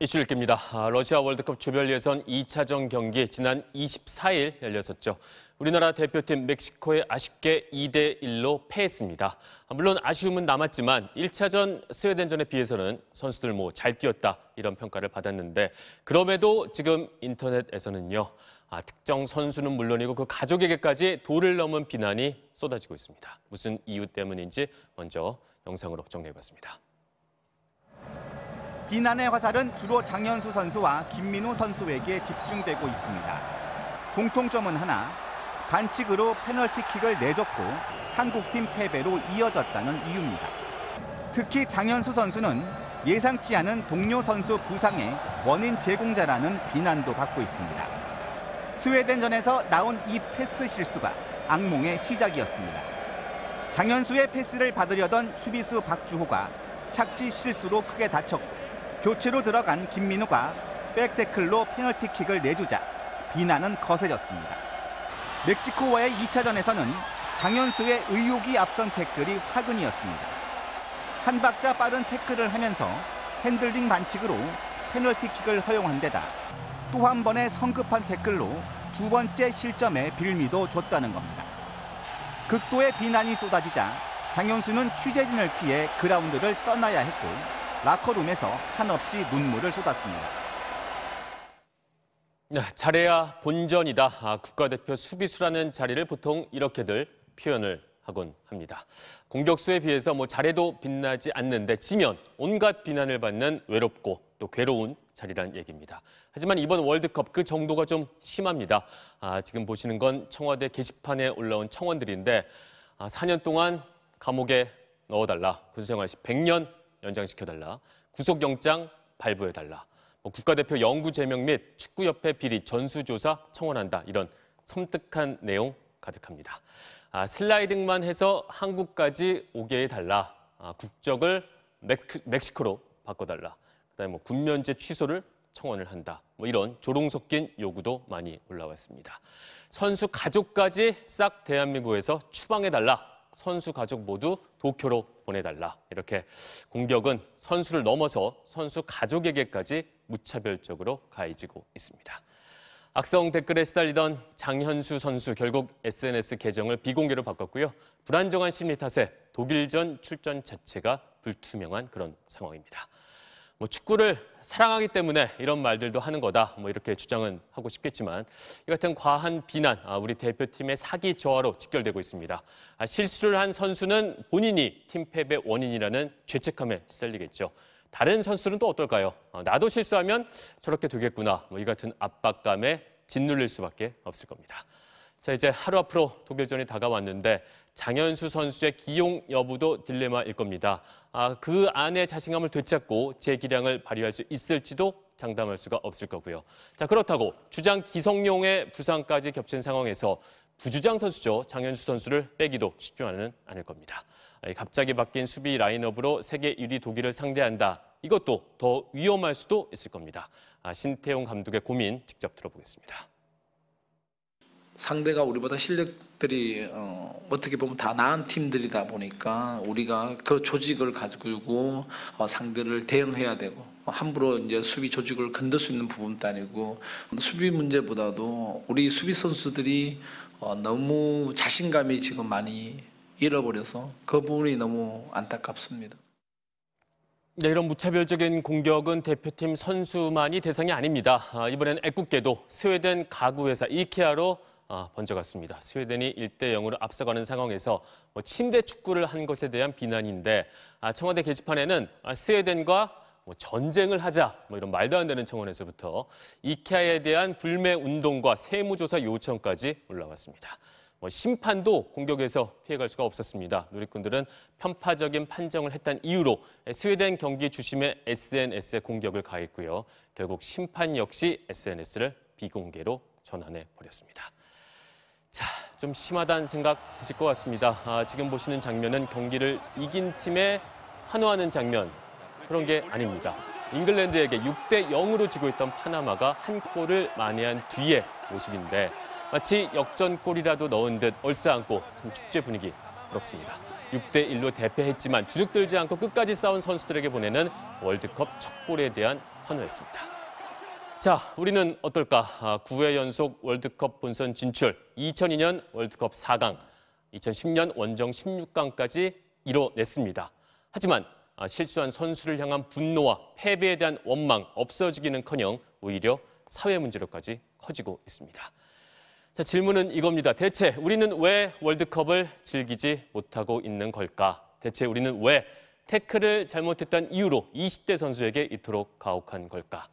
이슈를 낍니다. 러시아 월드컵 조별 예선 2차전 경기 지난 24일 열렸었죠. 우리나라 대표팀 멕시코에 아쉽게 2대1로 패했습니다. 물론 아쉬움은 남았지만 1차전 스웨덴전에 비해서는 선수들 잘 뛰었다 이런 평가를 받았는데 그럼에도 지금 인터넷에서는요. 특정 선수는 물론이고 그 가족에게까지 도를 넘은 비난이 쏟아지고 있습니다. 무슨 이유 때문인지 먼저 영상으로 정리해봤습니다. 비난의 화살은 주로 장현수 선수와 김민우 선수에게 집중되고 있습니다. 공통점은 하나, 반칙으로 페널티킥을 내줬고 한국팀 패배로 이어졌다는 이유입니다. 특히 장현수 선수는 예상치 않은 동료 선수 부상의 원인 제공자라는 비난도 받고 있습니다. 스웨덴전에서 나온 이 패스 실수가 악몽의 시작이었습니다. 장현수의 패스를 받으려던 수비수 박주호가 착지 실수로 크게 다쳤고 교체로 들어간 김민우가 백태클로 페널티킥을 내주자 비난은 거세졌습니다. 멕시코와의 2차전에서는 장현수의 의욕이 앞선 태클이 화근이었습니다. 한 박자 빠른 태클을 하면서 핸들링 반칙으로 페널티킥을 허용한 데다 또 한 번의 성급한 태클로 두 번째 실점에 빌미도 줬다는 겁니다. 극도의 비난이 쏟아지자 장현수는 취재진을 피해 그라운드를 떠나야 했고 라커룸에서 한없이 눈물을 쏟았습니다. 잘해야 본전이다. 국가대표 수비수라는 자리를 보통 이렇게들 표현을 하곤 합니다. 공격수에 비해서 잘해도 빛나지 않는데 지면 온갖 비난을 받는 외롭고 또 괴로운 자리란 얘기입니다. 하지만 이번 월드컵 그 정도가 좀 심합니다. 지금 보시는 건 청와대 게시판에 올라온 청원들인데 4년 동안 감옥에 넣어달라. 군생활 시 100년 연장시켜달라. 구속영장 발부해달라. 국가대표 영구 제명 및 축구협회 비리 전수조사 청원한다. 이런 섬뜩한 내용 가득합니다. 슬라이딩만 해서 한국까지 오게 해달라. 국적을 멕시코로 바꿔달라. 그다음에 군면제 취소를 청원을 한다. 이런 조롱 섞인 요구도 많이 올라왔습니다. 선수 가족까지 싹 대한민국에서 추방해달라. 선수 가족 모두 도쿄로 보내달라. 이렇게 공격은 선수를 넘어서 선수 가족에게까지 무차별적으로 가해지고 있습니다. 악성 댓글에 시달리던 장현수 선수 결국 SNS 계정을 비공개로 바꿨고요. 불안정한 심리 탓에 독일전 출전 자체가 불투명한 그런 상황입니다. 축구를 사랑하기 때문에 이런 말들도 하는 거다. 이렇게 주장은 하고 싶겠지만 이 같은 과한 비난, 우리 대표팀의 사기 저하로 직결되고 있습니다. 실수를 한 선수는 본인이 팀 패배 원인이라는 죄책감에 시달리겠죠. 다른 선수들은 또 어떨까요? 나도 실수하면 저렇게 되겠구나. 이 같은 압박감에 짓눌릴 수밖에 없을 겁니다. 자, 이제 하루 앞으로 독일전이 다가왔는데 장현수 선수의 기용 여부도 딜레마일 겁니다. 그 안에 자신감을 되찾고 재기량을 발휘할 수 있을지도 장담할 수가 없을 거고요. 자, 그렇다고 주장 기성용의 부상까지 겹친 상황에서 부주장 선수죠. 장현수 선수를 빼기도 쉽지 않을 겁니다. 갑자기 바뀐 수비 라인업으로 세계 1위 독일을 상대한다. 이것도 더 위험할 수도 있을 겁니다. 신태용 감독의 고민 직접 들어보겠습니다. 상대가 우리보다 실력들이 어떻게 보면 다 나은 팀들이다 보니까 우리가 그 조직을 가지고 상대를 대응해야 되고 함부로 이제 수비 조직을 건들 수 있는 부분도 아니고 수비 문제보다도 우리 수비 선수들이 너무 자신감이 지금 많이 잃어버려서 그 부분이 너무 안타깝습니다. 네, 이런 무차별적인 공격은 대표팀 선수만이 대상이 아닙니다. 이번엔 애꿎게도 스웨덴 가구 회사 이케아로 번져갔습니다. 스웨덴이 1대0으로 앞서가는 상황에서 침대 축구를 한 것에 대한 비난인데 청와대 게시판에는 스웨덴과 전쟁을 하자 이런 말도 안 되는 청원에서부터 이케아에 대한 불매 운동과 세무조사 요청까지 올라왔습니다. 심판도 공격에서 피해갈 수가 없었습니다. 누리꾼들은 편파적인 판정을 했다는 이유로 스웨덴 경기 주심의 SNS에 공격을 가했고요. 결국 심판 역시 SNS를 비공개로 전환해 버렸습니다. 자, 좀 심하다는 생각 드실 것 같습니다. 지금 보시는 장면은 경기를 이긴 팀에 환호하는 장면, 그런 게 아닙니다. 잉글랜드에게 6대0으로 지고 있던 파나마가 한 골을 만회한 뒤의 모습인데 마치 역전골이라도 넣은 듯 얼싸안고 참 축제 분위기 부럽습니다. 6대1로 대패했지만 주눅들지 않고 끝까지 싸운 선수들에게 보내는 월드컵 첫 골에 대한 환호했습니다. 자, 우리는 어떨까? 9회 연속 월드컵 본선 진출, 2002년 월드컵 4강, 2010년 원정 16강까지 이뤄냈습니다. 하지만 실수한 선수를 향한 분노와 패배에 대한 원망 없어지기는커녕 오히려 사회 문제로까지 커지고 있습니다. 자, 질문은 이겁니다. 대체 우리는 왜 월드컵을 즐기지 못하고 있는 걸까? 대체 우리는 왜 태클을 잘못했다는 이유로 20대 선수에게 이토록 가혹한 걸까?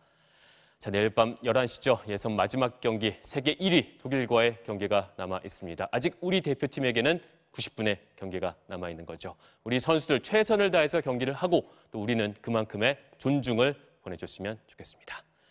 자, 내일 밤 11시죠. 예선 마지막 경기, 세계 1위 독일과의 경기가 남아 있습니다. 아직 우리 대표팀에게는 90분의 경기가 남아 있는 거죠. 우리 선수들 최선을 다해서 경기를 하고 또 우리는 그만큼의 존중을 보내줬으면 좋겠습니다.